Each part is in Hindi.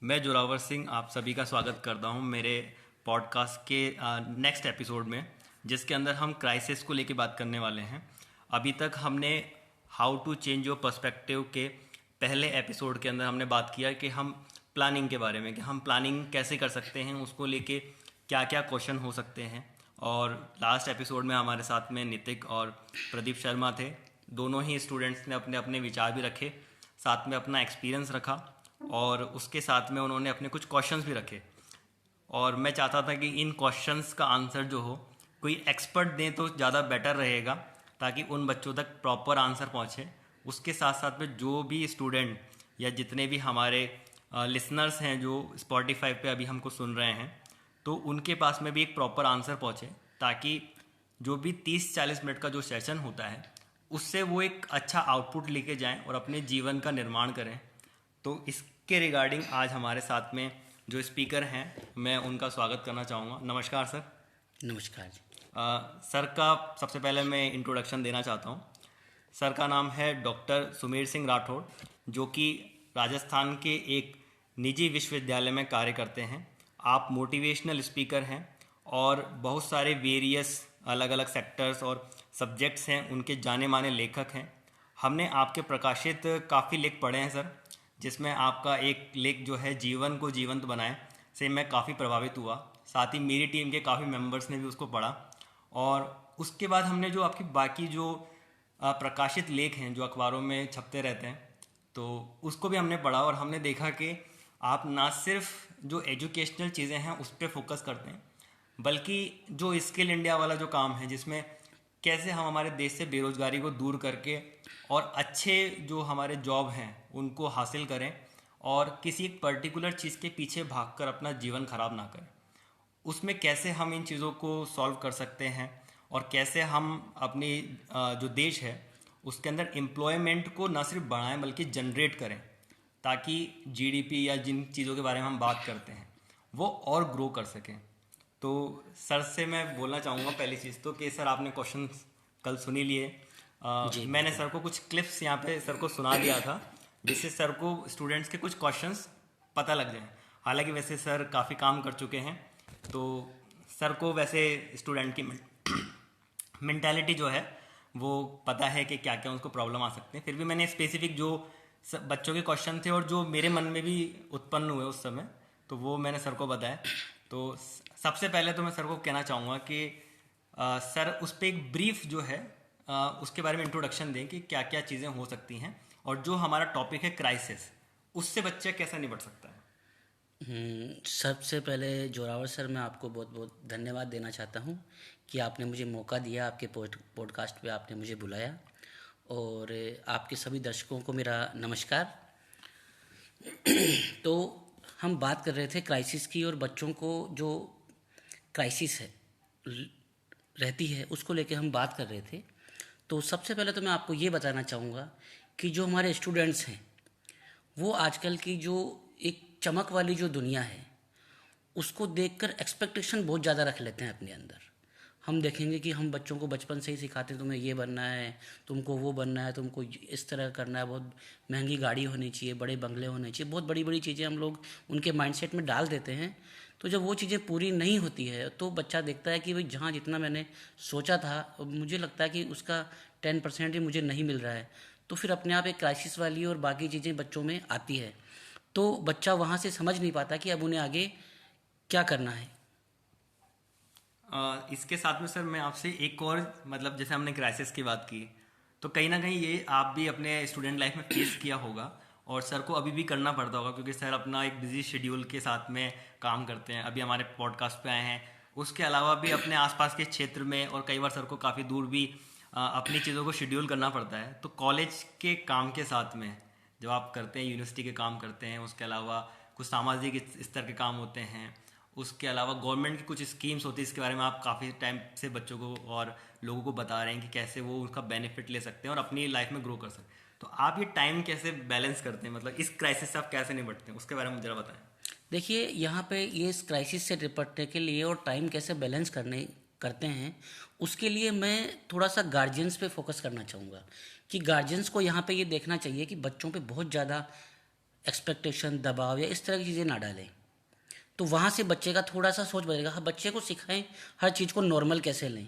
मैं जोरावर सिंह आप सभी का स्वागत करता हूं मेरे पॉडकास्ट के नेक्स्ट एपिसोड में, जिसके अंदर हम क्राइसिस को लेके बात करने वाले हैं। अभी तक हमने how to change your perspective के पहले एपिसोड के अंदर हमने बात किया कि हम प्लानिंग के बारे में, कि हम प्लानिंग कैसे कर सकते हैं, उसको लेके क्या क्या क्वेश्चन हो सकते हैं। और लास्ट एपिसोड में हमारे साथ में नितिक और प्रदीप शर्मा थे। दोनों ही स्टूडेंट्स ने अपने अपने विचार भी रखे, साथ में अपना एक्सपीरियंस रखा और उसके साथ में उन्होंने अपने कुछ क्वेश्चंस भी रखे। और मैं चाहता था कि इन क्वेश्चंस का आंसर जो हो कोई एक्सपर्ट दें तो ज़्यादा बेटर रहेगा, ताकि उन बच्चों तक प्रॉपर आंसर पहुँचे। उसके साथ साथ में जो भी स्टूडेंट या जितने भी हमारे लिसनर्स हैं जो स्पॉटिफाई पे अभी हमको सुन रहे हैं, तो उनके पास में भी एक प्रॉपर आंसर पहुँचे, ताकि जो भी 30-40 मिनट का जो सेशन होता है उससे वो एक अच्छा आउटपुट लेके जाएं और अपने जीवन का निर्माण करें। तो इसके रिगार्डिंग आज हमारे साथ में जो स्पीकर हैं, मैं उनका स्वागत करना चाहूँगा। नमस्कार सर। नमस्कार जी। सर का सबसे पहले मैं इंट्रोडक्शन देना चाहता हूँ। सर का नाम है डॉक्टर सुमेर सिंह राठौड़, जो कि राजस्थान के एक निजी विश्वविद्यालय में कार्य करते हैं। आप मोटिवेशनल स्पीकर हैं और बहुत सारे वेरियस अलग अलग सेक्टर्स और सब्जेक्ट्स हैं, उनके जाने माने लेखक हैं। हमने आपके प्रकाशित काफ़ी लेख पढ़े हैं सर, जिसमें आपका एक लेख जो है जीवन को जीवंत बनाए से मैं काफ़ी प्रभावित हुआ। साथ ही मेरी टीम के काफ़ी मेंबर्स ने भी उसको पढ़ा। और उसके बाद हमने जो आपकी बाकी जो प्रकाशित लेख हैं जो अखबारों में छपते रहते हैं, तो उसको भी हमने पढ़ा और हमने देखा कि आप ना सिर्फ जो एजुकेशनल चीज़ें हैं उस पर फोकस करते हैं, बल्कि जो स्किल इंडिया वाला जो काम है, जिसमें कैसे हम हमारे देश से बेरोजगारी को दूर करके और अच्छे जो हमारे जॉब हैं उनको हासिल करें और किसी एक पर्टिकुलर चीज़ के पीछे भागकर अपना जीवन खराब ना करें, उसमें कैसे हम इन चीज़ों को सॉल्व कर सकते हैं और कैसे हम अपनी जो देश है उसके अंदर एम्प्लॉयमेंट को न सिर्फ बढ़ाएं बल्कि जनरेट करें, ताकि जीडीपी या जिन चीज़ों के बारे में हम बात करते हैं वो और ग्रो कर सकें। तो सर से मैं बोलना चाहूँगा पहली चीज़ तो कि सर आपने क्वेश्चन कल सुनी लिए। जी मैंने बिल्कुल। सर को कुछ क्लिप्स यहाँ पे सर को सुना दिया था, जिससे सर को स्टूडेंट्स के कुछ क्वेश्चंस पता लग जाएं। हालांकि वैसे सर काफ़ी काम कर चुके हैं, तो सर को वैसे स्टूडेंट की मेंटालिटी जो है वो पता है कि क्या क्या उसको प्रॉब्लम आ सकते हैं। फिर भी मैंने स्पेसिफिक जो बच्चों के क्वेश्चन थे और जो मेरे मन में भी उत्पन्न हुए उस समय, तो वो मैंने सर को बताया। तो सबसे पहले तो मैं सर को कहना चाहूँगा कि सर उस पर एक ब्रीफ जो है उसके बारे में इंट्रोडक्शन दें कि क्या क्या चीज़ें हो सकती हैं और जो हमारा टॉपिक है क्राइसिस, उससे बच्चा कैसा निपट सकता है। सबसे पहले जोरावर सर, मैं आपको बहुत बहुत धन्यवाद देना चाहता हूँ कि आपने मुझे मौका दिया, आपके पॉडकास्ट पे आपने मुझे बुलाया। और आपके सभी दर्शकों को मेरा नमस्कार। तो हम बात कर रहे थे क्राइसिस की, और बच्चों को जो क्राइसिस है रहती है उसको लेके हम बात कर रहे थे। तो सबसे पहले तो मैं आपको ये बताना चाहूँगा कि जो हमारे स्टूडेंट्स हैं वो आजकल की जो एक चमक वाली जो दुनिया है उसको देखकर एक्सपेक्टेशन बहुत ज़्यादा रख लेते हैं अपने अंदर। हम देखेंगे कि हम बच्चों को बचपन से ही सिखाते हैं तुम्हें ये बनना है, तुमको वो बनना है, तुमको इस तरह करना है, बहुत महंगी गाड़ी होनी चाहिए, बड़े बंगले होने चाहिए, बहुत बड़ी बड़ी चीज़ें हम लोग उनके माइंडसेट में डाल देते हैं। तो जब वो चीज़ें पूरी नहीं होती है तो बच्चा देखता है कि भाई जहाँ जितना मैंने सोचा था मुझे लगता है कि उसका 10% ही मुझे नहीं मिल रहा है। तो फिर अपने आप एक क्राइसिस वाली और बाकी चीज़ें बच्चों में आती है। तो बच्चा वहाँ से समझ नहीं पाता कि अब उन्हें आगे क्या करना है। इसके साथ में सर मैं आपसे एक और, मतलब जैसे हमने क्राइसिस की बात की, तो कहीं ना कहीं ये आप भी अपने स्टूडेंट लाइफ में फेस किया होगा और सर को अभी भी करना पड़ता होगा, क्योंकि सर अपना एक बिजी शेड्यूल के साथ में काम करते हैं। अभी हमारे पॉडकास्ट पे आए हैं, उसके अलावा भी अपने आसपास के क्षेत्र में, और कई बार सर को काफ़ी दूर भी अपनी चीज़ों को शेड्यूल करना पड़ता है। तो कॉलेज के काम के साथ में जब आप करते हैं, यूनिवर्सिटी के काम करते हैं, उसके अलावा कुछ सामाजिक स्तर के काम होते हैं, उसके अलावा गवर्नमेंट की कुछ स्कीम्स होती है, इसके बारे में आप काफ़ी टाइम से बच्चों को और लोगों को बता रहे हैं कि कैसे वो उसका बेनिफिट ले सकते हैं और अपनी लाइफ में ग्रो कर सकते हैं। तो आप ये टाइम कैसे बैलेंस करते हैं, मतलब इस क्राइसिस से आप कैसे निपटते हैं, उसके बारे में मुझे बताएं। देखिए, यहाँ पे ये इस क्राइसिस से निपटने के लिए और टाइम कैसे बैलेंस करने करते हैं, उसके लिए मैं थोड़ा सा गार्जियंस पे फोकस करना चाहूँगा कि गार्जियंस को यहाँ पे ये देखना चाहिए कि बच्चों पे बहुत ज़्यादा एक्सपेक्टेशन, दबाव या इस तरह की चीज़ें ना डालें। तो वहाँ से बच्चे का थोड़ा सा सोच बदलेगा। हाँ, बच्चे को सिखाएं हर चीज़ को नॉर्मल कैसे लें।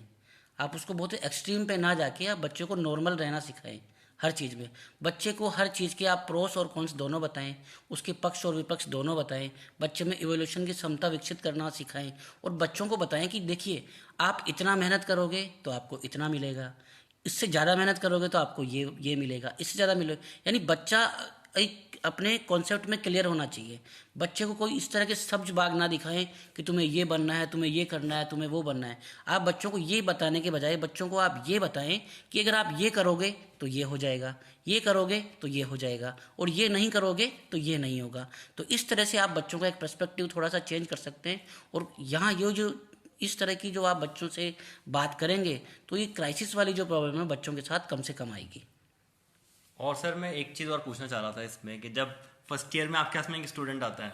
आप उसको बहुत एक्सट्रीम पे ना जाके आप बच्चे को नॉर्मल रहना सिखाएं हर चीज़ में। बच्चे को हर चीज़ के आप प्रोस और कॉन्स दोनों बताएं, उसके पक्ष और विपक्ष दोनों बताएं। बच्चे में इवोल्यूशन की क्षमता विकसित करना सिखाएं और बच्चों को बताएं कि देखिए, आप इतना मेहनत करोगे तो आपको इतना मिलेगा, इससे ज़्यादा मेहनत करोगे तो आपको ये मिलेगा, इससे ज़्यादा मिलेगा। यानी बच्चा एक अपने कॉन्सेप्ट में क्लियर होना चाहिए। बच्चे को कोई इस तरह के सब्ज बाग ना दिखाएं कि तुम्हें ये बनना है, तुम्हें ये करना है, तुम्हें वो बनना है। आप बच्चों को ये बताने के बजाय बच्चों को आप ये बताएं कि अगर आप ये करोगे तो ये हो जाएगा, ये करोगे तो ये हो जाएगा, और ये नहीं करोगे तो ये नहीं होगा। तो इस तरह से आप बच्चों का एक पर्सपेक्टिव थोड़ा सा चेंज कर सकते हैं। और यहाँ ये जो इस तरह की जो आप बच्चों से बात करेंगे तो ये क्राइसिस वाली जो प्रॉब्लम है बच्चों के साथ कम से कम आएगी। और सर मैं एक चीज़ और पूछना चाह रहा था इसमें कि जब फर्स्ट ईयर में आपके पास में एक स्टूडेंट आता है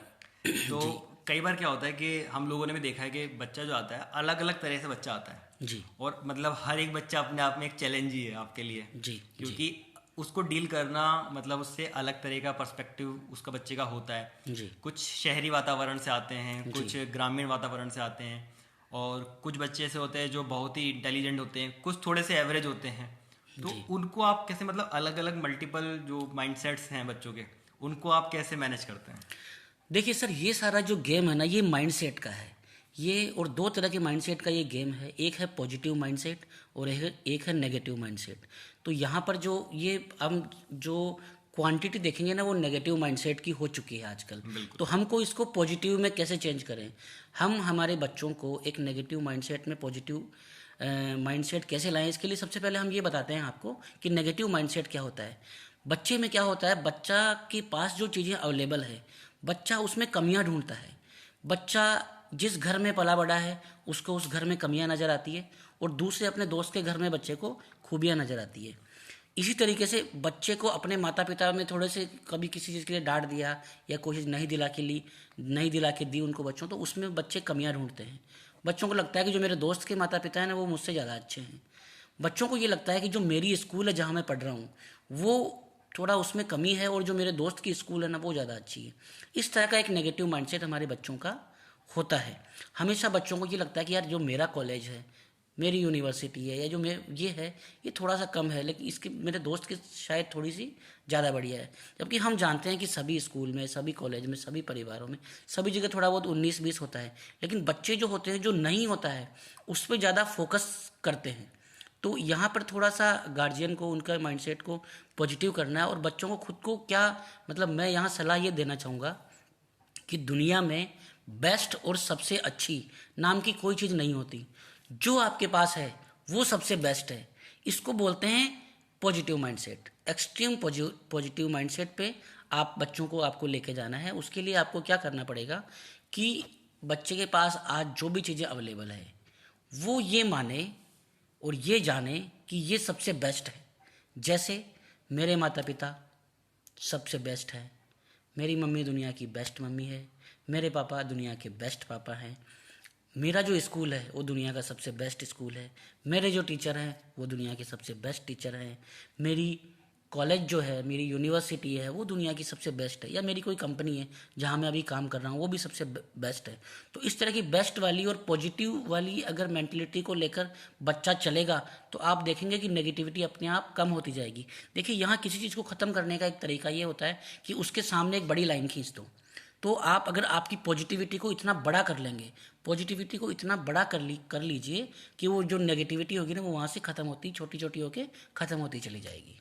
तो जी कई बार क्या होता है कि हम लोगों ने भी देखा है कि बच्चा जो आता है अलग अलग तरह से बच्चा आता है, जी और मतलब हर एक बच्चा अपने आप में एक चैलेंज ही है आपके लिए, जी जी क्योंकि उसको डील करना मतलब उससे अलग तरह का पर्सपेक्टिव उसका बच्चे का होता है। जी कुछ शहरी वातावरण से आते हैं, जी कुछ ग्रामीण वातावरण से आते हैं, और कुछ बच्चे ऐसे होते हैं जो बहुत ही इंटेलिजेंट होते हैं, कुछ थोड़े से एवरेज होते हैं। तो जी। उनको आप कैसे, मतलब अलग अलग मल्टीपल जो माइंडसेट्स हैं बच्चों के, उनको आप कैसे मैनेज करते हैं? देखिए सर, ये सारा जो गेम है ना, ये माइंडसेट का है। ये और दो तरह के माइंडसेट का ये गेम है। एक है पॉजिटिव माइंडसेट और एक है नेगेटिव माइंडसेट। तो यहाँ पर जो ये हम जो क्वांटिटी देखेंगे ना, वो नेगेटिव माइंडसेट की हो चुकी है आजकल। तो हमको इसको पॉजिटिव में कैसे चेंज करें? हम हमारे बच्चों को एक नेगेटिव माइंडसेट में पॉजिटिव माइंडसेट कैसे लाएं? इसके लिए सबसे पहले हम ये बताते हैं आपको कि नेगेटिव माइंडसेट क्या होता है। बच्चे में क्या होता है, बच्चा के पास जो चीज़ें अवेलेबल है, बच्चा उसमें कमियां ढूंढता है। बच्चा जिस घर में पला बड़ा है उसको उस घर में कमियां नज़र आती है, और दूसरे अपने दोस्त के घर में बच्चे को खूबियां नज़र आती है। इसी तरीके से बच्चे को अपने माता पिता में थोड़े से कभी किसी चीज़ के लिए डांट दिया या कोशिश नहीं दिला के दी उनको बच्चों, तो उसमें बच्चे कमियां ढूंढते हैं। बच्चों को लगता है कि जो मेरे दोस्त के माता पिता हैं ना, वो मुझसे ज़्यादा अच्छे हैं। बच्चों को ये लगता है कि जो मेरी स्कूल है जहाँ मैं पढ़ रहा हूँ, वो थोड़ा उसमें कमी है, और जो मेरे दोस्त की स्कूल है ना, वो ज़्यादा अच्छी है। इस तरह का एक नेगेटिव माइंडसेट हमारे बच्चों का होता है। हमेशा बच्चों को ये लगता है कि यार जो मेरा कॉलेज है, मेरी यूनिवर्सिटी है, या जो मैं ये है, ये थोड़ा सा कम है, लेकिन इसके मेरे दोस्त की शायद थोड़ी सी ज़्यादा बढ़िया है। जबकि हम जानते हैं कि सभी स्कूल में, सभी कॉलेज में, सभी परिवारों में, सभी जगह थोड़ा बहुत 19-20 होता है। लेकिन बच्चे जो होते हैं, जो नहीं होता है, उस पर ज़्यादा फोकस करते हैं। तो यहाँ पर थोड़ा सा गार्जियन को उनका माइंडसेट को पॉजिटिव करना है, और बच्चों को खुद को क्या, मतलब मैं यहाँ सलाह ये देना चाहूँगा कि दुनिया में बेस्ट और सबसे अच्छी नाम की कोई चीज़ नहीं होती। जो आपके पास है वो सबसे बेस्ट है। इसको बोलते हैं positive mindset. Extreme positive mindset पे आप बच्चों को आपको लेके जाना है। उसके लिए आपको क्या करना पड़ेगा कि बच्चे के पास आज जो भी चीज़ें अवेलेबल है वो ये माने और ये जाने कि ये सबसे बेस्ट है। जैसे मेरे माता पिता सबसे बेस्ट है, मेरी मम्मी दुनिया की बेस्ट मम्मी है, मेरे पापा दुनिया के बेस्ट पापा हैं, मेरा जो स्कूल है वो दुनिया का सबसे बेस्ट स्कूल है, मेरे जो टीचर हैं वो दुनिया के सबसे बेस्ट टीचर हैं, मेरी कॉलेज जो है, मेरी यूनिवर्सिटी है, वो दुनिया की सबसे बेस्ट है, या मेरी कोई कंपनी है जहाँ मैं अभी काम कर रहा हूँ वो भी सबसे बेस्ट है। तो इस तरह की बेस्ट वाली और पॉजिटिव वाली अगर मेंटलिटी को लेकर बच्चा चलेगा तो आप देखेंगे कि नेगेटिविटी अपने आप कम होती जाएगी। देखिए, यहाँ किसी चीज़ को ख़त्म करने का एक तरीका ये होता है कि उसके सामने एक बड़ी लाइन खींच दो। तो आप अगर आपकी पॉजिटिविटी को इतना बड़ा कर लेंगे, पॉजिटिविटी को इतना बड़ा कर लीजिए कि वो जो नेगेटिविटी होगी ना, वो वहाँ से ख़त्म होती, छोटी छोटी होके ख़त्म होती चली जाएगी।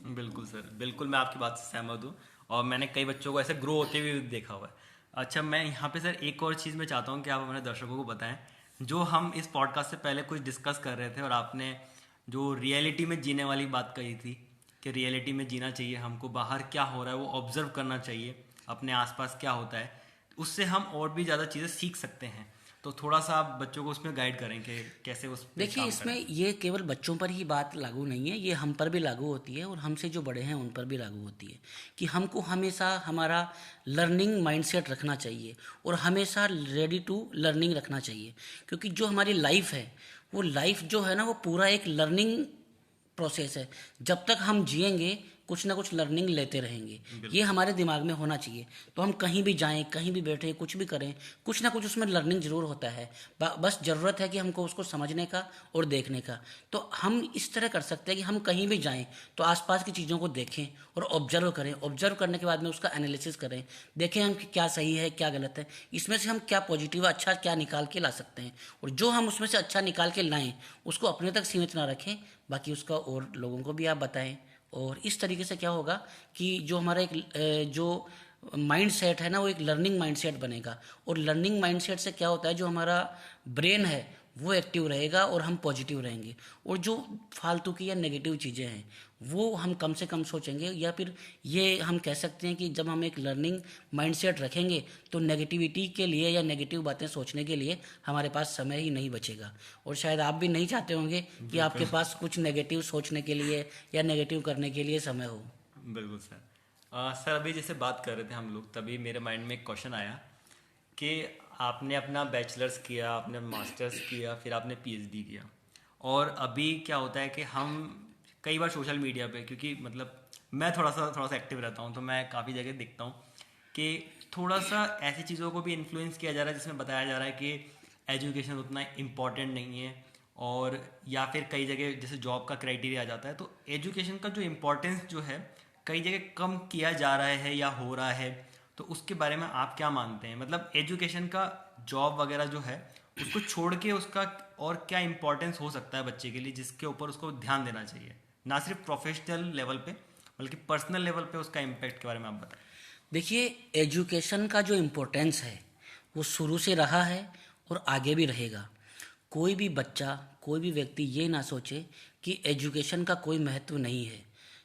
बिल्कुल सर, बिल्कुल मैं आपकी बात से सहमत हूँ, और मैंने कई बच्चों को ऐसे ग्रो होते हुए देखा हुआ है। अच्छा, मैं यहाँ पे सर एक और चीज़ मैं चाहता हूँ कि आप हमारे दर्शकों को बताएं। जो हम इस पॉडकास्ट से पहले कुछ डिस्कस कर रहे थे, और आपने जो रियलिटी में जीने वाली बात कही थी कि रियलिटी में जीना चाहिए हमको, बाहर क्या हो रहा है वो ऑब्जर्व करना चाहिए, अपने आसपास क्या होता है, उससे हम और भी ज़्यादा चीज़ें सीख सकते हैं। तो थोड़ा सा आप बच्चों को उसमें गाइड करें कि कैसे उस पे देखिए, काम इसमें करें। ये केवल बच्चों पर ही बात लागू नहीं है, ये हम पर भी लागू होती है, और हमसे जो बड़े हैं उन पर भी लागू होती है कि हमको हमेशा हमारा लर्निंग माइंडसेट रखना चाहिए, और हमेशा रेडी टू लर्निंग रखना चाहिए। क्योंकि जो हमारी लाइफ है, वो लाइफ जो है ना, वो पूरा एक लर्निंग प्रोसेस है। जब तक हम जिएंगे कुछ ना कुछ लर्निंग लेते रहेंगे। ये हमारे दिमाग में होना चाहिए। तो हम कहीं भी जाएं, कहीं भी बैठे, कुछ भी करें, कुछ ना कुछ उसमें लर्निंग जरूर होता है। बस ज़रूरत है कि हमको उसको समझने का और देखने का। तो हम इस तरह कर सकते हैं कि हम कहीं भी जाएं तो आसपास की चीज़ों को देखें और ऑब्जर्व करें। ऑब्जर्व करने के बाद में उसका एनालिसिस करें, देखें हम कि क्या सही है, क्या गलत है, इसमें से हम क्या पॉजिटिव अच्छा क्या निकाल के ला सकते हैं। और जो हम उसमें से अच्छा निकाल के लाएं उसको अपने तक सीमित ना रखें, बाकी उसका और लोगों को भी आप बताएं। और इस तरीके से क्या होगा कि जो हमारा एक जो माइंड सेट है ना, वो एक लर्निंग माइंड सेट बनेगा। और लर्निंग माइंड सेट से क्या होता है, जो हमारा ब्रेन है वो एक्टिव रहेगा और हम पॉजिटिव रहेंगे। और जो फालतू की या नेगेटिव चीज़ें हैं वो हम कम से कम सोचेंगे। या फिर ये हम कह सकते हैं कि जब हम एक लर्निंग माइंडसेट रखेंगे तो नेगेटिविटी के लिए या नेगेटिव बातें सोचने के लिए हमारे पास समय ही नहीं बचेगा। और शायद आप भी नहीं चाहते होंगे कि आपके पास कुछ नेगेटिव सोचने के लिए या नेगेटिव करने के लिए समय हो। बिल्कुल सर। सर अभी जैसे बात कर रहे थे हम लोग, तभी मेरे माइंड में एक क्वेश्चन आया कि आपने अपना बैचलर्स किया, आपने मास्टर्स किया, फिर आपने पीएचडी किया, और अभी क्या होता है कि हम कई बार सोशल मीडिया पे, क्योंकि मतलब मैं थोड़ा सा एक्टिव रहता हूँ, तो मैं काफ़ी जगह देखता हूँ कि थोड़ा सा ऐसी चीज़ों को भी इन्फ्लुएंस किया जा रहा है जिसमें बताया जा रहा है कि एजुकेशन उतना इम्पॉर्टेंट नहीं है। और या फिर कई जगह जैसे जॉब का क्राइटेरिया आ जाता है, तो एजुकेशन का जो इम्पोर्टेंस जो है कई जगह कम किया जा रहा है या हो रहा है। तो उसके बारे में आप क्या मानते हैं? मतलब एजुकेशन का जॉब वगैरह जो है उसको छोड़ के उसका और क्या इम्पोर्टेंस हो सकता है बच्चे के लिए, जिसके ऊपर उसको ध्यान देना चाहिए, ना सिर्फ प्रोफेशनल लेवल पे बल्कि पर्सनल लेवल पे उसका इम्पैक्ट के बारे में आप बताएं। देखिए, एजुकेशन का जो इम्पोर्टेंस है वो शुरू से रहा है और आगे भी रहेगा। कोई भी बच्चा, कोई भी व्यक्ति ये ना सोचे कि एजुकेशन का कोई महत्व नहीं है।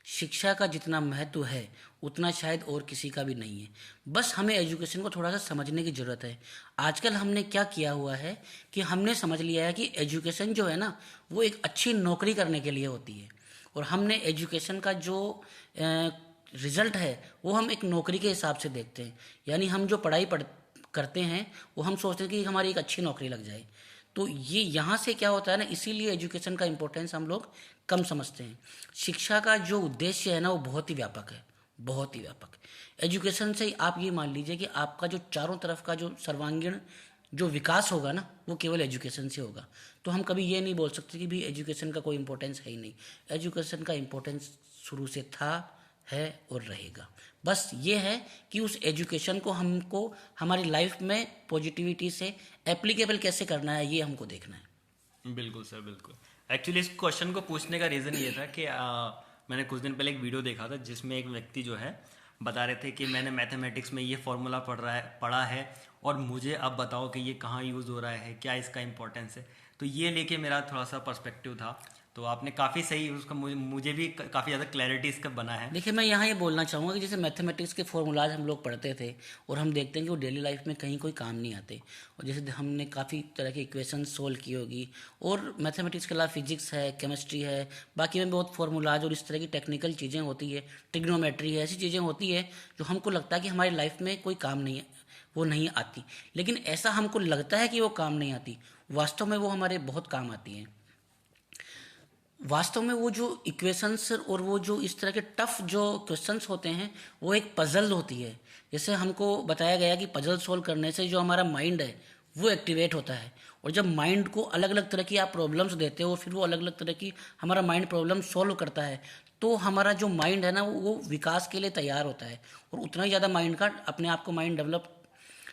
शिक्षा का जितना महत्व है उतना शायद और किसी का भी नहीं है। बस हमें एजुकेशन को थोड़ा सा समझने की ज़रूरत है। आजकल हमने क्या किया हुआ है कि हमने समझ लिया है कि एजुकेशन जो है ना वो एक अच्छी नौकरी करने के लिए होती है। और हमने एजुकेशन का जो रिजल्ट है वो हम एक नौकरी के हिसाब से देखते हैं। यानी हम जो पढ़ाई करते हैं वो हम सोचते हैं कि हमारी एक अच्छी नौकरी लग जाए। तो ये यहाँ से क्या होता है ना, इसीलिए एजुकेशन का इम्पोर्टेंस हम लोग कम समझते हैं। शिक्षा का जो उद्देश्य है ना वो बहुत ही व्यापक है, बहुत ही व्यापक। एजुकेशन से आप ये मान लीजिए कि आपका जो चारों तरफ का जो सर्वांगीण जो विकास होगा ना वो केवल एजुकेशन से होगा। तो हम कभी ये नहीं बोल सकते कि भी एजुकेशन का कोई इम्पोर्टेंस है ही नहीं। एजुकेशन का इम्पोर्टेंस शुरू से था, है और रहेगा। बस ये है कि उस एजुकेशन को हमको हमारी लाइफ में पॉजिटिविटी से एप्लीकेबल कैसे करना है ये हमको देखना है। बिल्कुल सर, बिल्कुल। एक्चुअली इस क्वेश्चन को पूछने का रीज़न ये था कि मैंने कुछ दिन पहले एक वीडियो देखा था जिसमें एक व्यक्ति जो है बता रहे थे कि मैंने मैथमेटिक्स में ये फॉर्मूला पढ़ा है और मुझे अब बताओ कि ये कहाँ यूज़ हो रहा है, क्या इसका इंपॉर्टेंस है। तो ये लेके मेरा थोड़ा सा पर्सपेक्टिव था। तो आपने काफ़ी सही उसका मुझे भी काफ़ी ज़्यादा क्लैरिटी इसका बना है। देखिए, मैं यहाँ ये बोलना चाहूँगा कि जैसे मैथमेटिक्स के फॉर्मूलाज हम लोग पढ़ते थे और हम देखते हैं कि वो डेली लाइफ में कहीं कोई काम नहीं आते। और जैसे हमने काफ़ी तरह की इक्वेशन सोल्व की होगी। और मैथमेटिक्स के अलावा फिजिक्स है, केमिस्ट्री है, बाकी में बहुत फॉर्मूलाज और इस तरह की टेक्निकल चीज़ें होती है, ट्रिग्नोमेट्री है, ऐसी चीज़ें होती है जो हमको लगता है कि हमारी लाइफ में कोई काम नहीं है, वो नहीं आती। लेकिन ऐसा हमको लगता है कि वो काम नहीं आती, वास्तव में वो हमारे बहुत काम आती हैं। वास्तव में वो जो इक्वेशंस और वो जो इस तरह के टफ जो क्वेश्चंस होते हैं वो एक पजल होती है। जैसे हमको बताया गया कि पजल सोल्व करने से जो हमारा माइंड है वो एक्टिवेट होता है। और जब माइंड को अलग अलग तरह की आप प्रॉब्लम्स देते हो और फिर वो अलग अलग तरह की हमारा माइंड प्रॉब्लम सॉल्व करता है, तो हमारा जो माइंड है ना वो विकास के लिए तैयार होता है। और उतना ही ज़्यादा माइंड का अपने आप को माइंड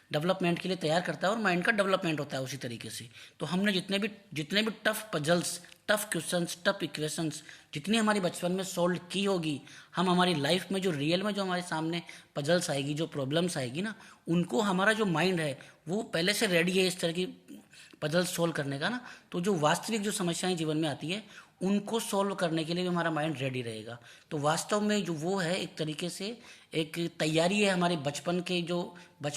डेवलपमेंट के लिए तैयार करता है और माइंड का डेवलपमेंट होता है उसी तरीके से। तो हमने जितने भी tough puzzles, tough questions, tough equations जितनी हमारी बचपन में सॉल्व की होगी, हम हमारी लाइफ में जो रियल में जो हमारे सामने पजल्स आएगी, जो प्रॉब्लम्स आएगी ना, उनको हमारा जो माइंड है वो पहले से रेडी है इस तरह की पजल सॉल्व करने का ना। तो जो वास्तविक जो समस्याएं जीवन में आती है उनको सॉल्व करने के लिए भी हमारा माइंड रेडी रहेगा। तो वास्तव में जो वो है एक तरीके से एक तैयारी है हमारे बचपन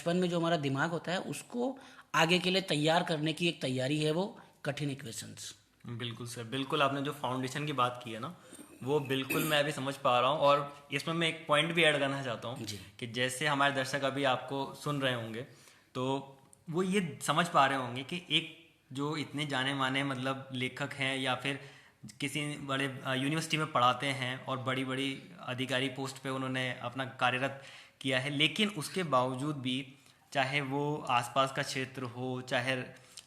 में जो हमारा दिमाग होता है उसको आगे के लिए तैयार करने की एक तैयारी है वो कठिन इक्वेशंस। बिल्कुल सर, बिल्कुल। आपने जो फाउंडेशन की बात की है ना वो बिल्कुल मैं अभी समझ पा रहा हूँ। और इसमें मैं एक पॉइंट भी ऐड करना चाहता हूँ जी। कि जैसे हमारे दर्शक अभी आपको सुन रहे होंगे तो वो ये समझ पा रहे होंगे कि एक जो इतने जाने माने मतलब लेखक हैं या फिर किसी बड़े यूनिवर्सिटी में पढ़ाते हैं और बड़ी बड़ी अधिकारी पोस्ट पे उन्होंने अपना कार्यरत किया है, लेकिन उसके बावजूद भी चाहे वो आसपास का क्षेत्र हो, चाहे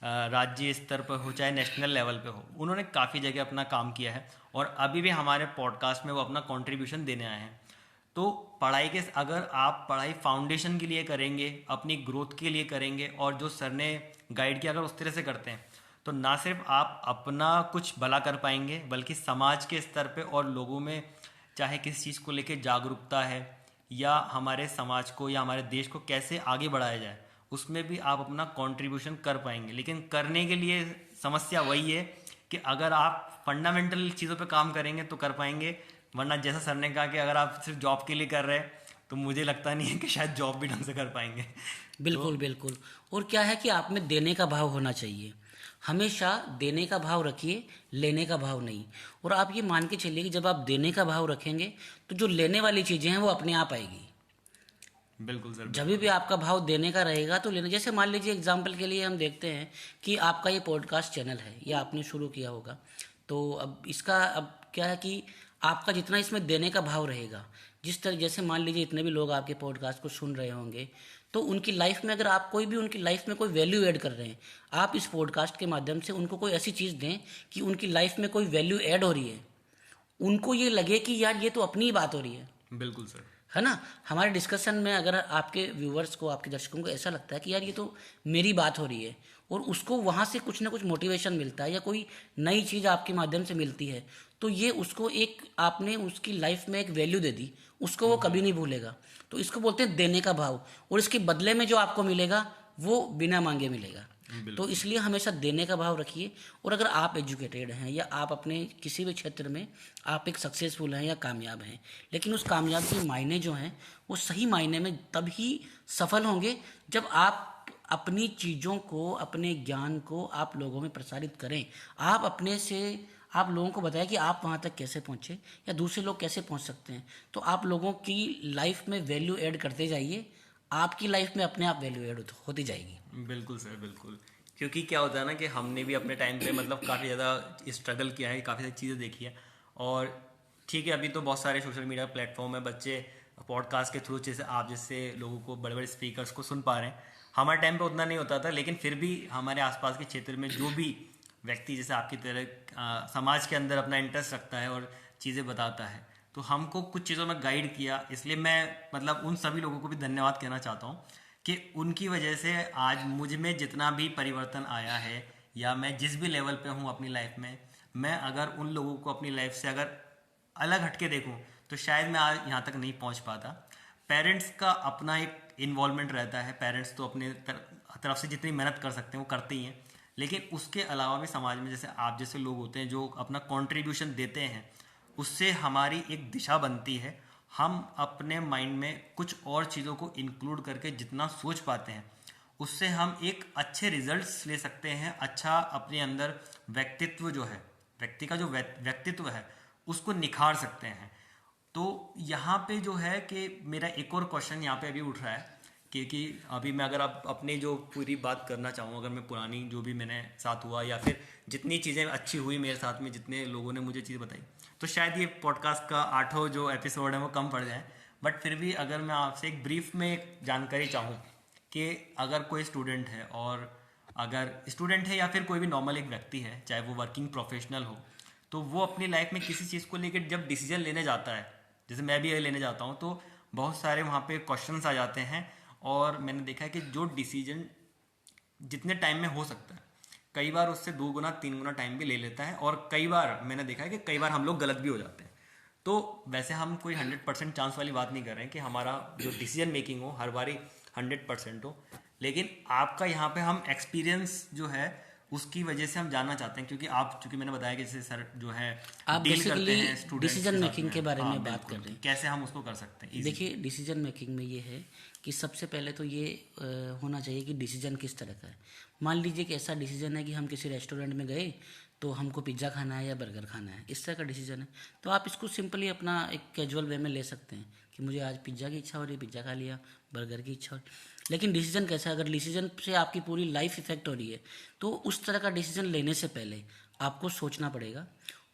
राज्य स्तर पर हो, चाहे नेशनल लेवल पे हो, उन्होंने काफ़ी जगह अपना काम किया है और अभी भी हमारे पॉडकास्ट में वो अपना कंट्रीब्यूशन देने आए हैं। तो पढ़ाई के अगर आप पढ़ाई फाउंडेशन के लिए करेंगे, अपनी ग्रोथ के लिए करेंगे और जो सर ने गाइड किया अगर उस तरह से करते हैं, तो ना सिर्फ आप अपना कुछ भला कर पाएंगे बल्कि समाज के स्तर पे और लोगों में चाहे किसी चीज़ को लेकर जागरूकता है या हमारे समाज को या हमारे देश को कैसे आगे बढ़ाया जाए, उसमें भी आप अपना कंट्रीब्यूशन कर पाएंगे। लेकिन करने के लिए समस्या वही है कि अगर आप फंडामेंटल चीज़ों पे काम करेंगे तो कर पाएंगे, वरना जैसा सर ने कहा कि अगर आप सिर्फ जॉब के लिए कर रहे हैं तो मुझे लगता नहीं है कि शायद जॉब भी ढंग से कर पाएंगे। बिल्कुल बिल्कुल। और क्या है कि आप में देने का भाव होना चाहिए, हमेशा देने का भाव रखिए, लेने का भाव नहीं। और आप ये मान के चलिए कि जब आप देने का भाव रखेंगे तो जो लेने वाली चीज़ें हैं वो अपने आप आएगी। बिल्कुल सर। जब भी आपका भाव देने का रहेगा तो लेने, जैसे मान लीजिए एग्जाम्पल के लिए हम देखते हैं कि आपका ये पॉडकास्ट चैनल है या आपने शुरू किया होगा, तो अब इसका अब क्या है कि आपका जितना इसमें देने का भाव रहेगा, जिस तरह जैसे मान लीजिए इतने भी लोग आपके पॉडकास्ट को सुन रहे होंगे, तो उनकी लाइफ में अगर आप कोई भी उनकी लाइफ में कोई वैल्यू ऐड कर रहे हैं, आप इस पॉडकास्ट के माध्यम से उनको कोई ऐसी चीज़ दें कि उनकी लाइफ में कोई वैल्यू ऐड हो रही है, उनको ये लगे कि यार ये तो अपनी ही बात हो रही है। बिल्कुल सर। है ना। हमारे डिस्कशन में अगर आपके व्यूवर्स को, आपके दर्शकों को ऐसा लगता है कि यार ये तो मेरी बात हो रही है और उसको वहाँ से कुछ ना कुछ मोटिवेशन मिलता है या कोई नई चीज़ आपके माध्यम से मिलती है, तो ये उसको एक आपने उसकी लाइफ में एक वैल्यू दे दी, उसको वो कभी नहीं भूलेगा। तो इसको बोलते हैं देने का भाव, और इसके बदले में जो आपको मिलेगा वो बिना मांगे मिलेगा। तो इसलिए हमेशा देने का भाव रखिए। और अगर आप एजुकेटेड हैं या आप अपने किसी भी क्षेत्र में आप एक सक्सेसफुल हैं या कामयाब हैं, लेकिन उस कामयाब के मायने जो हैं वो सही मायने में तभी सफल होंगे जब आप अपनी चीज़ों को, अपने ज्ञान को आप लोगों में प्रसारित करें। आप अपने से आप लोगों को बताएं कि आप वहाँ तक कैसे पहुँचे या दूसरे लोग कैसे पहुँच सकते हैं। तो आप लोगों की लाइफ में वैल्यू ऐड करते जाइए, आपकी लाइफ में अपने आप वैल्यू ऐड होती जाएगी। बिल्कुल सर, बिल्कुल। क्योंकि क्या होता है ना कि हमने भी अपने टाइम पे मतलब काफ़ी ज़्यादा स्ट्रगल किया है, काफ़ी सारी चीज़ें देखी है। और ठीक है, अभी तो बहुत सारे सोशल मीडिया प्लेटफॉर्म है, बच्चे पॉडकास्ट के थ्रू जैसे आप जैसे लोगों को, बड़े बड़े स्पीकर्स को सुन पा रहे हैं। हमारे टाइम पे उतना नहीं होता था, लेकिन फिर भी हमारे आसपास के क्षेत्र में जो भी व्यक्ति जैसे आपकी तरह समाज के अंदर अपना इंटरेस्ट रखता है और चीज़ें बताता है, तो हमको कुछ चीज़ों में गाइड किया। इसलिए मैं मतलब उन सभी लोगों को भी धन्यवाद कहना चाहता हूँ कि उनकी वजह से आज मुझ में जितना भी परिवर्तन आया है या मैं जिस भी लेवल पे हूँ अपनी लाइफ में, मैं अगर उन लोगों को अपनी लाइफ से अगर अलग हटके देखूँ तो शायद मैं आज यहाँ तक नहीं पहुँच पाता। पेरेंट्स का अपना एक इन्वॉल्वमेंट रहता है, पेरेंट्स तो अपने तरफ से जितनी मेहनत कर सकते हैं वो करते ही हैं, लेकिन उसके अलावा भी समाज में जैसे आप जैसे लोग होते हैं जो अपना कंट्रीब्यूशन देते हैं, उससे हमारी एक दिशा बनती है। हम अपने माइंड में कुछ और चीज़ों को इंक्लूड करके जितना सोच पाते हैं, उससे हम एक अच्छे रिजल्ट्स ले सकते हैं। अच्छा अपने अंदर व्यक्तित्व जो है, व्यक्ति का जो व्यक्तित्व है उसको निखार सकते हैं। तो यहाँ पे जो है कि मेरा एक और क्वेश्चन यहाँ पे अभी उठ रहा है कि अभी मैं अगर आप अपनी जो पूरी बात करना चाहूँ, अगर मैं पुरानी जो भी मैंने साथ हुआ या फिर जितनी चीज़ें अच्छी हुई मेरे साथ में, जितने लोगों ने मुझे चीज़ बताई, तो शायद ये पॉडकास्ट का 8वां जो एपिसोड है वो कम पड़ जाए। बट फिर भी अगर मैं आपसे एक ब्रीफ में एक जानकारी चाहूँ कि अगर कोई स्टूडेंट है, और अगर स्टूडेंट है या फिर कोई भी नॉर्मल एक व्यक्ति है, चाहे वो वर्किंग प्रोफेशनल हो, तो वो अपनी लाइफ में किसी चीज़ को लेकर जब डिसीजन लेने जाता है, जैसे मैं भी लेने जाता हूँ, तो बहुत सारे वहाँ पे क्वेश्चंस आ जाते हैं। और मैंने देखा है कि जो डिसीजन जितने टाइम में हो सकता है, कई बार उससे 2 गुना 3 गुना टाइम भी ले लेता है, और कई बार मैंने देखा है कि कई बार हम लोग गलत भी हो जाते हैं। तो वैसे हम कोई 100% चांस वाली बात नहीं कर रहे हैं कि हमारा जो डिसीजन मेकिंग हो हर बारी 100% हो, लेकिन आपका यहाँ पे हम एक्सपीरियंस जो है उसकी वजह से हम जानना चाहते हैं, क्योंकि आप, चूंकि मैंने बताया कि जैसे सर जो है आप डील करते बेसिकली हैं स्टूडेंट्स डिसीजन के साथ मेकिंग के बारे हाँ, में बात कर बिल्कुल। रहे हैं। कैसे हम उसको कर सकते हैं easy? देखिए, डिसीजन मेकिंग में ये है कि सबसे पहले तो ये होना चाहिए कि डिसीजन किस तरह का है। मान लीजिए कि ऐसा डिसीजन है कि हम किसी रेस्टोरेंट में गए तो हमको पिज़्ज़ा खाना है या बर्गर खाना है, इस तरह का डिसीजन है, तो आप इसको सिंपली अपना एक कैजुअल वे में ले सकते हैं कि मुझे आज पिज़्ज़ा की इच्छा हो रही है, पिज़्ज़ा खा लिया, बर्गर की इच्छा हो रही। लेकिन डिसीजन कैसा है, अगर डिसीजन से आपकी पूरी लाइफ इफेक्ट हो रही है तो उस तरह का डिसीजन लेने से पहले आपको सोचना पड़ेगा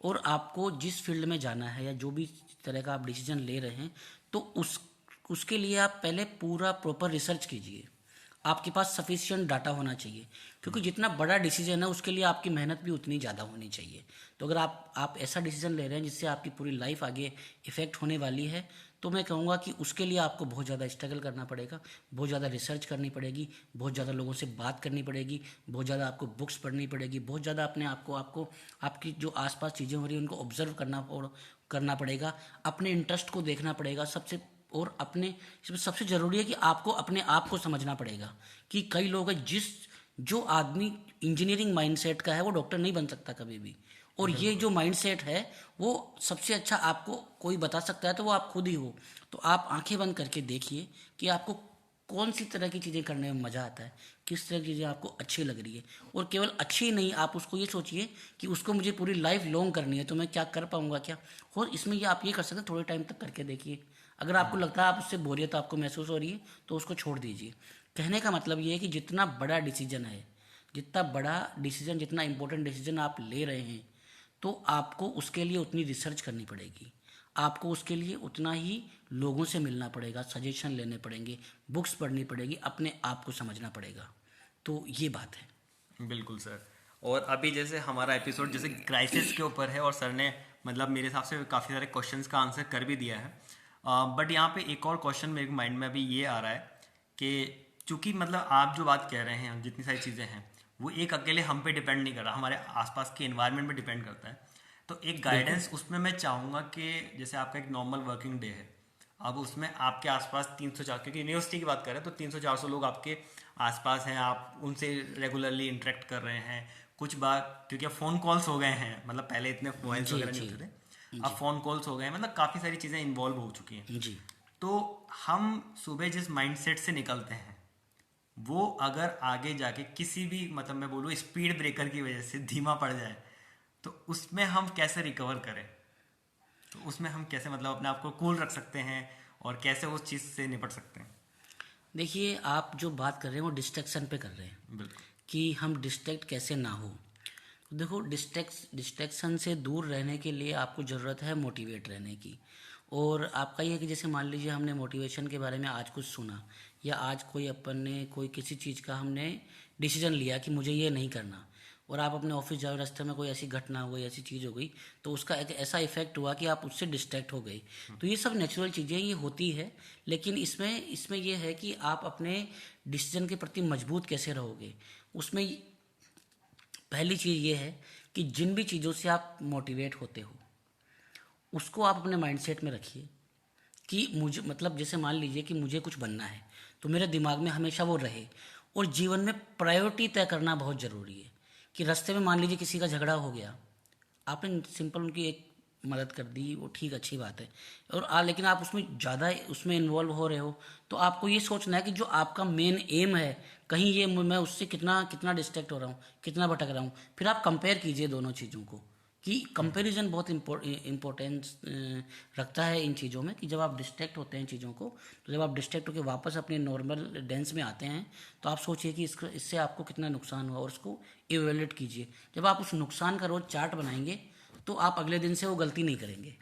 और आपको जिस फील्ड में जाना है या जो भी तरह का आप डिसीजन ले रहे हैं, तो उसके लिए आप पहले पूरा प्रॉपर रिसर्च कीजिए। आपके पास सफिशिएंट डाटा होना चाहिए, क्योंकि जितना बड़ा डिसीजन है उसके लिए आपकी मेहनत भी उतनी ज़्यादा होनी चाहिए। तो अगर आप ऐसा डिसीजन ले रहे हैं जिससे आपकी पूरी लाइफ आगे इफ़ेक्ट होने वाली है, तो मैं कहूँगा कि उसके लिए आपको बहुत ज़्यादा स्ट्रगल करना पड़ेगा, बहुत ज़्यादा रिसर्च करनी पड़ेगी, बहुत ज़्यादा लोगों से बात करनी पड़ेगी, बहुत ज़्यादा आपको बुक्स पढ़नी पड़ेगी, बहुत ज़्यादा अपने आपको आपकी जो आसपास चीज़ें हो रही हैं उनको ऑब्जर्व करना पड़ेगा, अपने इंटरेस्ट को देखना पड़ेगा सबसे। और अपने इसमें सबसे ज़रूरी है कि आपको अपने आप को समझना पड़ेगा कि कई लोग हैं जो आदमी इंजीनियरिंग माइंडसेट का है वो डॉक्टर नहीं बन सकता कभी भी। और ये जो माइंडसेट है वो सबसे अच्छा आपको कोई बता सकता है तो वो आप खुद ही हो। तो आप आंखें बंद करके देखिए कि आपको कौन सी तरह की चीज़ें करने में मज़ा आता है, किस तरह की चीज़ें आपको अच्छी लग रही है। और केवल अच्छी ही नहीं, आप उसको ये सोचिए कि उसको मुझे पूरी लाइफ लॉन्ग करनी है, तो मैं क्या कर पाऊँगा क्या। और इसमें ये आप ये कर सकते हैं, थोड़े टाइम तक करके देखिए। अगर आपको लगता है आप उससे बोरियत आपको महसूस हो रही है तो उसको छोड़ दीजिए। कहने का मतलब ये है कि जितना बड़ा डिसीजन है, जितना इंपॉर्टेंट डिसीजन आप ले रहे हैं, तो आपको उसके लिए उतनी रिसर्च करनी पड़ेगी, आपको उसके लिए उतना ही लोगों से मिलना पड़ेगा, सजेशन लेने पड़ेंगे, बुक्स पढ़नी पड़ेगी, अपने आप को समझना पड़ेगा। तो ये बात है। बिल्कुल सर। और अभी जैसे हमारा एपिसोड जैसे क्राइसिस के ऊपर है और सर ने मतलब मेरे हिसाब से काफ़ी सारे क्वेश्चंस का आंसर कर भी दिया है। बट यहाँ पे एक और क्वेश्चन मेरे माइंड में अभी ये आ रहा है कि चूंकि मतलब आप जो बात कह रहे हैं जितनी सारी चीज़ें हैं वो एक अकेले हम पे डिपेंड नहीं कर रहा, हमारे आसपास के इन्वायरमेंट पे डिपेंड करता है। तो एक गाइडेंस उसमें मैं चाहूँगा कि जैसे आपका एक नॉर्मल वर्किंग डे है, अब उसमें आपके आसपास 300-400, क्योंकि यूनिवर्सिटी की बात करें तो 300-400 लोग आपके आसपास हैं, आप उनसे रेगुलरली इंटरेक्ट कर रहे हैं। कुछ बात क्योंकि अब फ़ोन कॉल्स हो गए हैं, मतलब पहले इतने मोबाइल्स जी वगैरह नहीं जी होते थे, अब जी फ़ोन कॉल्स हो गए हैं, मतलब काफ़ी सारी चीज़ें इन्वॉल्व हो चुकी हैं। जी तो हम सुबह जिस माइंडसेट से निकलते हैं वो अगर आगे जाके किसी भी मतलब मैं बोलूँ स्पीड ब्रेकर की वजह से धीमा पड़ जाए तो उसमें हम कैसे रिकवर करें, तो उसमें हम कैसे मतलब अपने आप को कूल रख सकते हैं और कैसे उस चीज़ से निपट सकते हैं। देखिए, आप जो बात कर रहे हैं वो डिस्ट्रैक्शन पे कर रहे हैं बिल्कुल। कि हम डिस्ट्रैक्ट कैसे ना हो। देखो, डिस्ट्रैक्शन से दूर रहने के लिए आपको ज़रूरत है मोटिवेट रहने की। और आपका ये है कि जैसे मान लीजिए हमने मोटिवेशन के बारे में आज कुछ सुना, या आज कोई अपन ने कोई किसी चीज़ का हमने डिसीजन लिया कि मुझे ये नहीं करना, और आप अपने ऑफिस जाओ, रास्ते में कोई ऐसी घटना हो गई, ऐसी चीज़ हो गई, तो उसका एक ऐसा इफेक्ट हुआ कि आप उससे डिस्ट्रैक्ट हो गए। तो ये सब नेचुरल चीज़ें ये होती है, लेकिन इसमें ये है कि आप अपने डिसीजन के प्रति मजबूत कैसे रहोगे। उसमें पहली चीज़ ये है कि जिन भी चीज़ों से आप मोटिवेट होते हो उसको आप अपने माइंडसेट में रखिए कि मुझे, मतलब जैसे मान लीजिए कि मुझे कुछ बनना है, तो मेरे दिमाग में हमेशा वो रहे। और जीवन में प्रायोरिटी तय करना बहुत ज़रूरी है कि रास्ते में मान लीजिए किसी का झगड़ा हो गया, आपने सिंपल उनकी एक मदद कर दी, वो ठीक, अच्छी बात है। और लेकिन आप उसमें ज़्यादा उसमें इन्वॉल्व हो रहे हो, तो आपको ये सोचना है कि जो आपका मेन एम है, कहीं ये मैं उससे कितना कितना डिस्ट्रैक्ट हो रहा हूँ, कितना भटक रहा हूँ। फिर आप कंपेयर कीजिए दोनों चीज़ों को, कि कंपैरिजन बहुत इम्पोर्टेंस रखता है इन चीज़ों में। कि जब आप डिस्ट्रैक्ट होते हैं चीज़ों को, तो जब आप डिस्ट्रैक्ट होकर वापस अपने नॉर्मल डेंस में आते हैं, तो आप सोचिए कि इससे आपको कितना नुकसान हुआ और उसको इवेल्युएट कीजिए। जब आप उस नुकसान का रोज़ चार्ट बनाएंगे तो आप अगले दिन से वो गलती नहीं करेंगे।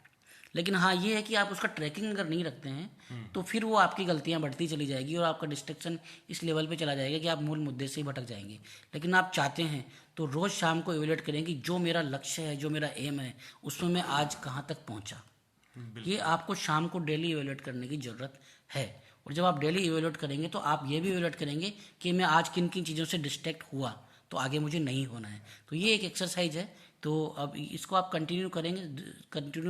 लेकिन हाँ, ये है कि आप उसका ट्रैकिंग अगर नहीं रखते हैं तो फिर वो आपकी गलतियां बढ़ती चली जाएगी और आपका डिस्ट्रैक्शन इस लेवल पे चला जाएगा कि आप मूल मुद्दे से ही भटक जाएंगे। लेकिन आप चाहते हैं तो रोज़ शाम को इवेल्युएट करें कि जो मेरा लक्ष्य है, जो मेरा एम है, उसमें मैं आज कहाँ तक पहुँचा। ये आपको शाम को डेली इवेल्युएट करने की ज़रूरत है। और जब आप डेली इवेल्युएट करेंगे तो आप ये भी इवेल्युएट करेंगे कि मैं आज किन किन चीज़ों से डिस्ट्रैक्ट हुआ, तो आगे मुझे नहीं होना है। तो ये एक एक्सरसाइज है। तो अब इसको आप कंटिन्यू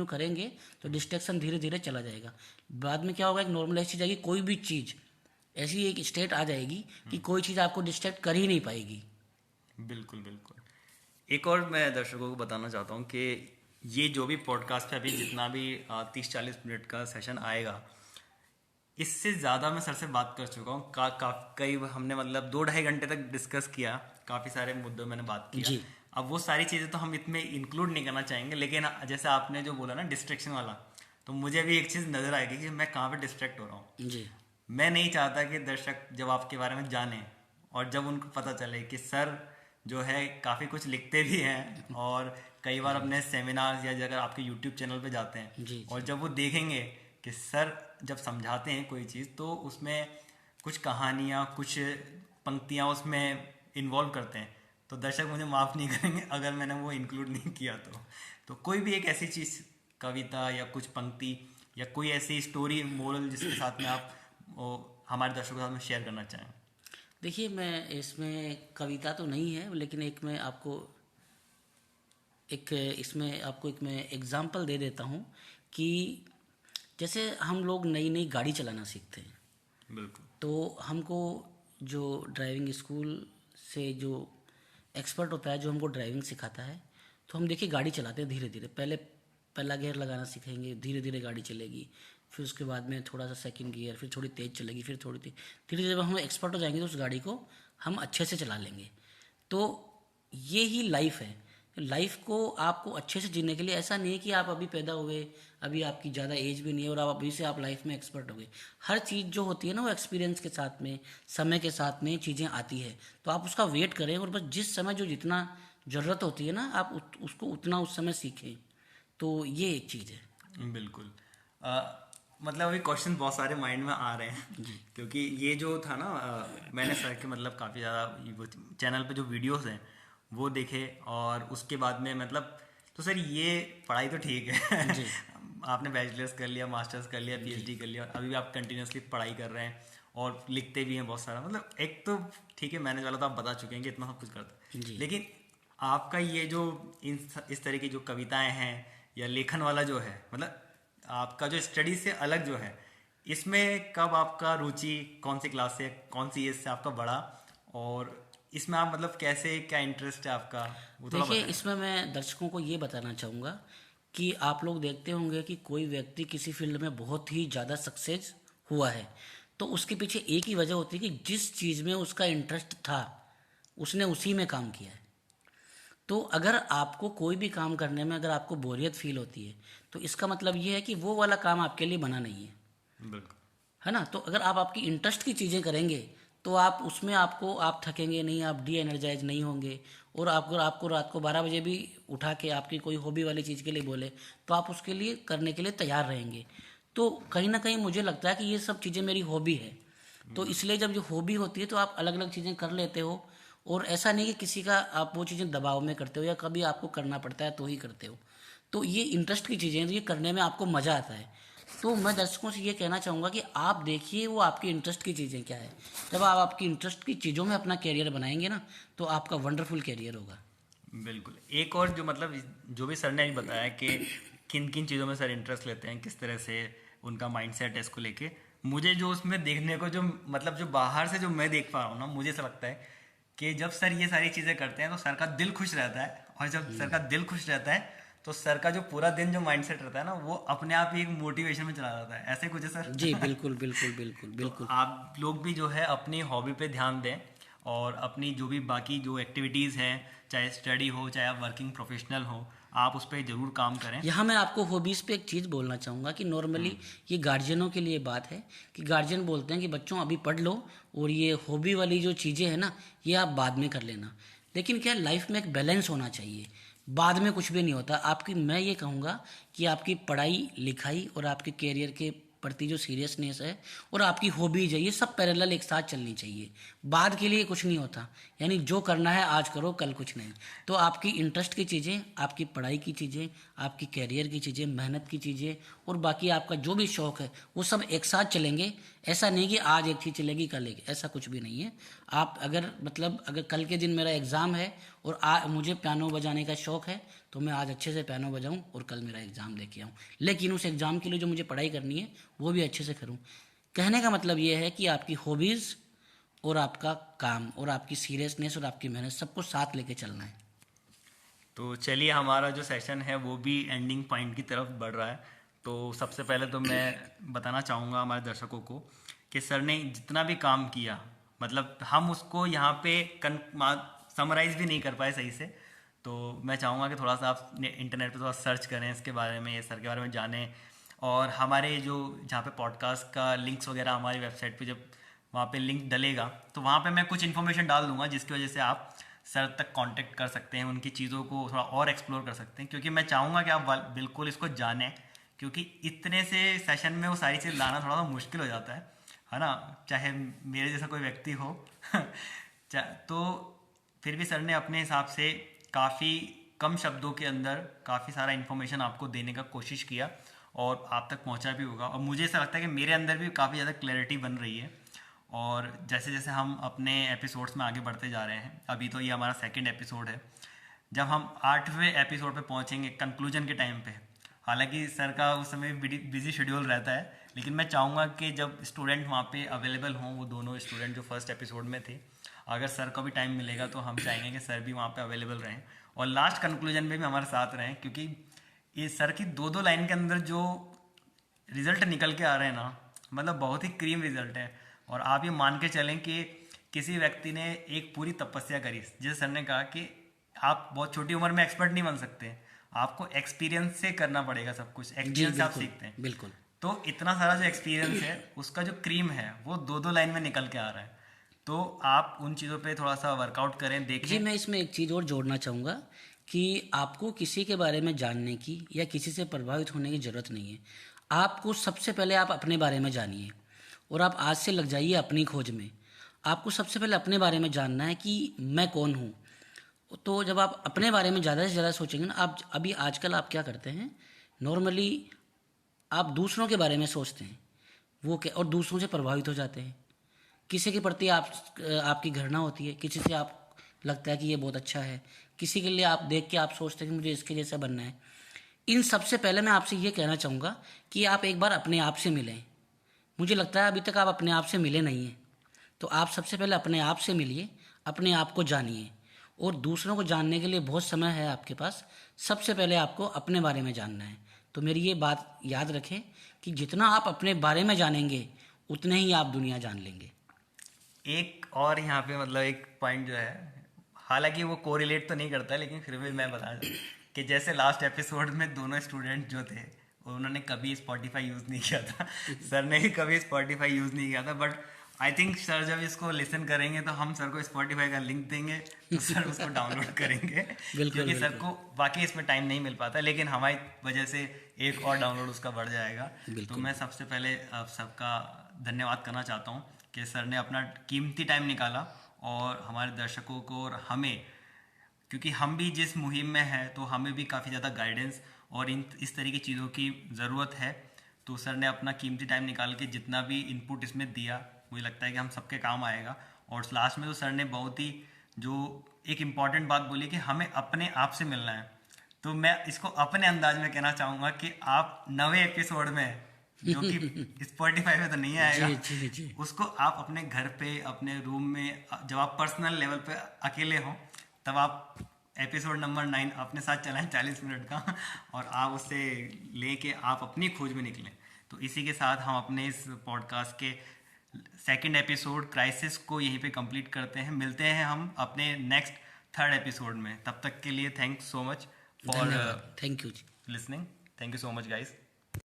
करेंगे तो डिस्ट्रैक्शन धीरे धीरे चला जाएगा। बाद में क्या होगा, एक नॉर्मलाइज चीज़ आएगी, कोई भी चीज़ ऐसी एक स्टेट आ जाएगी कि कोई चीज़ आपको डिस्ट्रैक्ट कर ही नहीं पाएगी। बिल्कुल बिल्कुल। एक और मैं दर्शकों को बताना चाहता हूँ कि ये जो भी पॉडकास्ट है, अभी जितना भी 30-40 मिनट का सेशन आएगा, इससे ज़्यादा मैं सर से बात कर चुका हूँ। कई हमने मतलब 2-2.5 घंटे तक डिस्कस किया, काफ़ी सारे मुद्दों मैंने बात किया। जी अब वो सारी चीज़ें तो हम इसमें इंक्लूड नहीं करना चाहेंगे, लेकिन जैसे आपने जो बोला ना डिस्ट्रैक्शन वाला, तो मुझे भी एक चीज़ नज़र आएगी कि मैं कहाँ पे डिस्ट्रैक्ट हो रहा हूँ। जी मैं नहीं चाहता कि दर्शक जब आपके बारे में जाने और जब उनको पता चले कि सर जो है काफ़ी कुछ लिखते भी हैं और कई बार अपने सेमिनार्स या अगर आपके यूट्यूब चैनल पे जाते हैं जी और जब वो देखेंगे कि सर जब समझाते हैं कोई चीज़ तो उसमें कुछ कहानियाँ, कुछ पंक्तियाँ उसमें इन्वॉल्व करते हैं, तो दर्शक मुझे माफ़ नहीं करेंगे अगर मैंने वो इंक्लूड नहीं किया तो कोई भी एक ऐसी चीज़, कविता या कुछ पंक्ति या कोई ऐसी स्टोरी मोरल जिसके साथ में आप वो हमारे दर्शकों के साथ में शेयर करना चाहें। देखिए, मैं इसमें कविता तो नहीं है, लेकिन एक मैं एग्जांपल दे देता हूँ कि जैसे हम लोग नई नई गाड़ी चलाना सीखते हैं, बिल्कुल। तो हमको जो ड्राइविंग स्कूल से जो एक्सपर्ट होता है, जो हमको ड्राइविंग सिखाता है, तो हम देखिए गाड़ी चलाते हैं धीरे धीरे। पहले पहला गियर लगाना सीखेंगे, धीरे धीरे गाड़ी चलेगी, फिर उसके बाद में थोड़ा सा सेकंड गियर, फिर थोड़ी तेज़ चलेगी, फिर थोड़ी तेज, धीरे धीरे जब हम एक्सपर्ट हो जाएंगे तो उस गाड़ी को हम अच्छे से चला लेंगे। तो ये ही लाइफ है। लाइफ को आपको अच्छे से जीने के लिए ऐसा नहीं है कि आप अभी पैदा हुए, अभी आपकी ज़्यादा एज भी नहीं है और आप अभी से आप लाइफ में एक्सपर्ट हो गए। हर चीज़ जो होती है ना, वो एक्सपीरियंस के साथ में, समय के साथ में चीज़ें आती है। तो आप उसका वेट करें और बस जिस समय जो जितना ज़रूरत होती है ना, आप उसको उतना उस समय सीखें। तो ये एक चीज़ है। बिल्कुल। मतलब अभी क्वेश्चन बहुत सारे माइंड में आ रहे हैं क्योंकि ये जो था ना, मैंने सर के मतलब काफ़ी ज़्यादा चैनल पे जो वीडियोस हैं वो देखे और उसके बाद में मतलब, तो सर ये पढ़ाई तो ठीक है जी आपने बैचलर्स कर लिया, मास्टर्स कर लिया, पीएचडी कर लिया, अभी भी आप कंटिन्यूसली पढ़ाई कर रहे हैं और लिखते भी हैं बहुत सारा, मतलब एक तो ठीक है मैनेज वाला तो आप बता चुके हैं कि इतना सब कुछ करते हैं, जी लेकिन आपका ये जो इस तरह की जो कविताएं हैं या लेखन वाला जो है, मतलब आपका जो स्टडी से अलग जो है, इसमें कब आपका रुचि कौन सी क्लास से, कौन सी एज से आपका बढ़ा और इसमें आप मतलब कैसे, क्या इंटरेस्ट है आपका, वो थोड़ा देखिए, बताएं। इसमें मैं दर्शकों को ये बताना चाहूँगा कि आप लोग देखते होंगे कि कोई व्यक्ति किसी फील्ड में बहुत ही ज़्यादा सक्सेस हुआ है, तो उसके पीछे एक ही वजह होती है कि जिस चीज़ में उसका इंटरेस्ट था, उसने उसी में काम किया है। तो अगर आपको कोई भी काम करने में अगर आपको बोरियत फील होती है, तो इसका मतलब ये है कि वो वाला काम आपके लिए बना नहीं है, बिल्कुल। है ना। तो अगर आप आपकी इंटरेस्ट की चीज़ें करेंगे तो आप उसमें आप थकेंगे नहीं, आप डी एनर्जाइज नहीं होंगे। और आपको रात को 12 बजे भी उठा के आपकी कोई हॉबी वाली चीज़ के लिए बोले तो आप उसके लिए करने के लिए तैयार रहेंगे। तो कहीं ना कहीं मुझे लगता है कि ये सब चीज़ें मेरी हॉबी है। तो इसलिए जब जो हॉबी होती है तो आप अलग अलग चीज़ें कर लेते हो, और ऐसा नहीं कि किसी का आप वो चीज़ें दबाव में करते हो या कभी आपको करना पड़ता है तो ही करते हो। तो ये इंटरेस्ट की चीज़ें हैं, तो ये करने में आपको मज़ा आता है। तो मैं दर्शकों से ये कहना चाहूँगा कि आप देखिए वो आपकी इंटरेस्ट की चीज़ें क्या है। जब आप आपकी इंटरेस्ट की चीज़ों में अपना कैरियर बनाएंगे ना, तो आपका वंडरफुल कैरियर होगा। बिल्कुल। एक और जो मतलब जो भी सर ने अभी बताया कि किन किन चीज़ों में सर इंटरेस्ट लेते हैं, किस तरह से उनका माइंडसेट है इसको लेके, मुझे जो उसमें देखने को जो मतलब जो बाहर से जो मैं देख पा रहा हूँ ना, मुझे ऐसा लगता है कि जब सर ये सारी चीज़ें करते हैं तो सर का दिल खुश रहता है, और जब सर का दिल खुश रहता है तो सर का जो पूरा दिन जो माइंडसेट रहता है ना, वो अपने आप ही एक मोटिवेशन में चला जाता है। ऐसे कुछ है सर? जी बिल्कुल बिल्कुल बिल्कुल तो बिल्कुल। आप लोग भी जो है अपनी हॉबी पे ध्यान दें और अपनी जो भी बाकी जो एक्टिविटीज़ हैं, चाहे स्टडी हो चाहे आप वर्किंग प्रोफेशनल हो, आप उस पर ज़रूर काम करें। यहाँ मैं आपको हॉबीज़ पे एक चीज़ बोलना चाहूँगा कि नॉर्मली ये गार्जियनों के लिए बात है कि गार्जियन बोलते हैं कि बच्चों अभी पढ़ लो और ये हॉबी वाली जो चीज़ें हैं ना, ये आप बाद में कर लेना। लेकिन क्या लाइफ में एक बैलेंस होना चाहिए, बाद में कुछ भी नहीं होता। मैं ये कहूँगा कि आपकी पढ़ाई लिखाई और आपके कैरियर के प्रति जो सीरियसनेस है और आपकी हॉबीज है, ये सब पैरेलल एक साथ चलनी चाहिए। बाद के लिए कुछ नहीं होता, यानी जो करना है आज करो, कल कुछ नहीं। तो आपकी इंटरेस्ट की चीज़ें, आपकी पढ़ाई की चीज़ें, आपकी कैरियर की चीज़ें, मेहनत की चीज़ें और बाकी आपका जो भी शौक़ है वो सब एक साथ चलेंगे। ऐसा नहीं कि आज एक चीज़ चलेगी कल एक, ऐसा कुछ भी नहीं है। आप अगर कल के दिन मेरा एग्ज़ाम है और मुझे पियानो बजाने का शौक़ है, तो मैं आज अच्छे से पियानो बजाऊं और कल मेरा एग्ज़ाम दे के आऊँ। लेकिन उस एग्ज़ाम के लिए जो मुझे पढ़ाई करनी है वो भी अच्छे से करूं। कहने का मतलब ये है कि आपकी हॉबीज़ और आपका काम और आपकी सीरियसनेस और आपकी मेहनत सबको साथ लेके चलना है। तो चलिए, हमारा जो सेशन है वो भी एंडिंग पॉइंट की तरफ बढ़ रहा है। तो सबसे पहले तो मैं बताना चाहूँगा हमारे दर्शकों को कि सर ने जितना भी काम किया, मतलब हम उसको यहाँ पे समराइज़ भी नहीं कर पाए सही से। तो मैं चाहूँगा कि थोड़ा सा आप इंटरनेट पे थोड़ा सर्च करें इसके बारे में, ये सर के बारे में जानें। और हमारे जो जहाँ पे पॉडकास्ट का लिंक्स वगैरह हमारी वेबसाइट पे जब वहाँ पे लिंक डलेगा तो वहाँ पे मैं कुछ इन्फॉर्मेशन डाल दूँगा जिसकी वजह से आप सर तक कांटेक्ट कर सकते हैं, उनकी चीज़ों को थोड़ा और एक्सप्लोर कर सकते हैं, क्योंकि मैं चाहूँगा कि आप बिल्कुल इसको जानें, क्योंकि इतने से सेशन में वो सारी चीज़ लाना थोड़ा सा मुश्किल हो जाता है ना, चाहे मेरे जैसा कोई व्यक्ति हो तो फिर भी सर ने अपने हिसाब से काफ़ी कम शब्दों के अंदर काफ़ी सारा इन्फॉर्मेशन आपको देने का कोशिश किया और आप तक पहुंचा भी होगा। और मुझे ऐसा लगता है कि मेरे अंदर भी काफ़ी ज़्यादा क्लैरिटी बन रही है। और जैसे जैसे हम अपने एपिसोड्स में आगे बढ़ते जा रहे हैं, अभी तो ये हमारा सेकंड एपिसोड है, जब हम 8वें एपिसोड पे पहुंचेंगे कंक्लूजन के टाइम पे, हालांकि सर का उस समय बिजी शेड्यूल रहता है, लेकिन मैं चाहूँगा कि जब स्टूडेंट वहाँ पे अवेलेबल हों, वो दोनों स्टूडेंट जो फर्स्ट एपिसोड में थे, अगर सर को भी टाइम मिलेगा तो हम चाहेंगे कि सर भी वहाँ पे अवेलेबल रहें और लास्ट कंक्लूजन में भी हमारे साथ रहें, क्योंकि ये सर की दो लाइन के अंदर जो रिजल्ट निकल के आ रहे हैं ना, मतलब बहुत ही क्रीम रिजल्ट है। और आप ये मान के चलें कि किसी व्यक्ति ने एक पूरी तपस्या करी, जैसे सर ने कहा कि आप बहुत छोटी उम्र में एक्सपर्ट नहीं बन सकते, आपको एक्सपीरियंस से करना पड़ेगा सब कुछ, जी एक्सपीरियंस से आप बिल्कुल सीखते हैं। बिल्कुल। तो इतना सारा जो एक्सपीरियंस है उसका जो क्रीम है वो दो लाइन में निकल के आ रहा है, तो आप उन चीज़ों पे थोड़ा सा वर्कआउट करें, जी देखें। मैं इसमें एक चीज़ और जोड़ना चाहूँगा कि आपको किसी के बारे में जानने की या किसी से प्रभावित होने की ज़रूरत नहीं है। आपको सबसे पहले आप अपने बारे में जानिए और आप आज से लग जाइए अपनी खोज में। आपको सबसे पहले अपने बारे में जानना है कि मैं कौन हूँ। तो जब आप अपने बारे में ज़्यादा से ज़्यादा सोचेंगे ना, आप अभी आजकल आप क्या करते हैं, नॉर्मली आप दूसरों के बारे में सोचते हैं, वो क्या, और दूसरों से प्रभावित हो जाते हैं। किसी के प्रति आपकी घृणा होती है, किसी से आप लगता है कि ये बहुत अच्छा है, किसी के लिए आप देख के आप सोचते हैं कि मुझे इसके जैसा बनना है। इन सबसे पहले मैं आपसे ये कहना चाहूँगा कि आप एक बार अपने आप से मिलें। मुझे लगता है अभी तक आप अपने आप से मिले नहीं हैं, तो आप सबसे पहले अपने आप से मिलिए, अपने आप को जानिए। और दूसरों को जानने के लिए बहुत समय है आपके पास, सबसे पहले आपको अपने बारे में जानना है। तो मेरी ये बात याद रखें कि जितना आप अपने बारे में जानेंगे उतने ही आप दुनिया जान लेंगे। एक और यहाँ पे मतलब एक पॉइंट जो है, हालांकि वो कोरिलेट तो नहीं करता है, लेकिन फिर भी मैं बता दूं कि जैसे लास्ट एपिसोड में दोनों स्टूडेंट जो थे उन्होंने कभी स्पॉटिफाई यूज़ नहीं किया था सर ने भी कभी स्पॉटिफाई यूज़ नहीं किया था, बट आई थिंक सर जब इसको लिसन करेंगे तो हम सर को स्पॉटिफाई का लिंक देंगे, तो सर उसको डाउनलोड करेंगे बिल्कुल क्योंकि सर बिल्कुल को बाकी इसमें टाइम नहीं मिल पाता, लेकिन हमारी वजह से एक और डाउनलोड उसका बढ़ जाएगा। तो बिल्कुल। मैं सबसे पहले आप सबका धन्यवाद करना चाहता हूँ कि सर ने अपना कीमती टाइम निकाला और हमारे दर्शकों को और हमें, क्योंकि हम भी जिस मुहिम में हैं तो हमें भी काफ़ी ज़्यादा गाइडेंस और इस तरह की चीज़ों की ज़रूरत है। तो सर ने अपना कीमती टाइम निकाल के जितना भी इनपुट इसमें दिया, मुझे लगता है कि हम सबके काम आएगा। और लास्ट में तो सर ने बहुत ही जो एक इम्पॉर्टेंट बात बोली कि हमें अपने आप से मिलना है, तो मैं इसको अपने अंदाज में कहना चाहूँगा कि आप 9वें एपिसोड में, जो कि स्पॉटिफाई में तो नहीं आएगा, जी जी जी। उसको आप अपने घर पे अपने रूम में जब आप पर्सनल लेवल पे अकेले हों तब आप एपिसोड नंबर 9 अपने साथ चलाएं 40 मिनट का, और आप उससे लेके आप अपनी खोज में निकलें। तो इसी के साथ हम अपने इस पॉडकास्ट के सेकंड एपिसोड क्राइसिस को यहीं पे कंप्लीट करते हैं। मिलते हैं हम अपने नेक्स्ट थर्ड एपिसोड में, तब तक के लिए थैंक्स सो मच फॉर धन्यवाद, थैंक यू जी। Listening. Thank you so much guys.